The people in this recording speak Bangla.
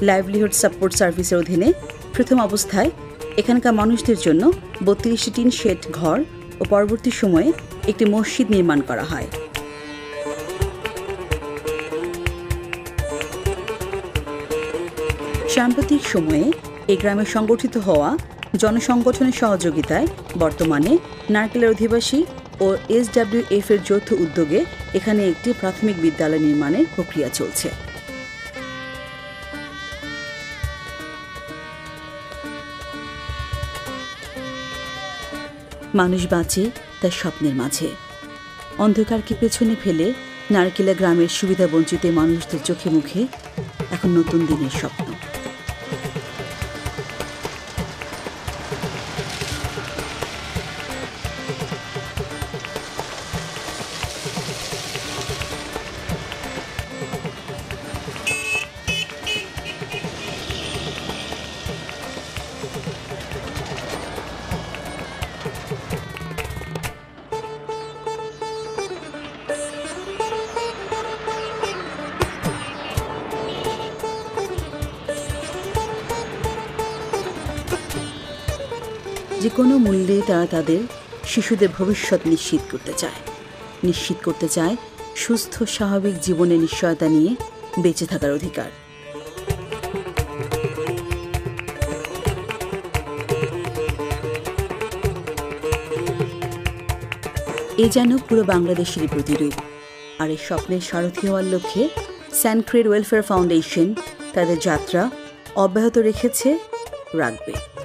লাইভলিহুড সাপোর্ট সার্ভিসের অধীনে প্রথম অবস্থায় এখানকার মানুষদের জন্য ৩২টি টিন শেড ঘর ও পরবর্তী সময়ে একটি মসজিদ নির্মাণ করা হয়। সাম্প্রতিক সময়ে এই গ্রামে সংগঠিত হওয়া জনসংগঠনের সহযোগিতায় বর্তমানে নারকেলের অধিবাসী ও SWF এর যৌথ উদ্যোগে এখানে একটি প্রাথমিক বিদ্যালয় নির্মাণের প্রক্রিয়া চলছে। মানুষ বাঁচে তার স্বপ্নের মাঝে। অন্ধকারকে পেছনে ফেলে নারকেলা গ্রামের সুবিধাবঞ্চিত মানুষদের চোখে মুখে এখন নতুন দিনের স্বপ্ন। যে কোনো মূল্যে তারা তাদের শিশুদের ভবিষ্যৎ নিশ্চিত করতে চায় সুস্থ স্বাভাবিক জীবনের নিশ্চয়তা নিয়ে বেঁচে থাকার অধিকার। এ যেন পুরো বাংলাদেশেরই প্রতিরূপ। আর এই স্বপ্নের সারথি হওয়ার লক্ষ্যে স্যানক্রেড ওয়েলফেয়ার ফাউন্ডেশন তাদের যাত্রা অব্যাহত রাখবে।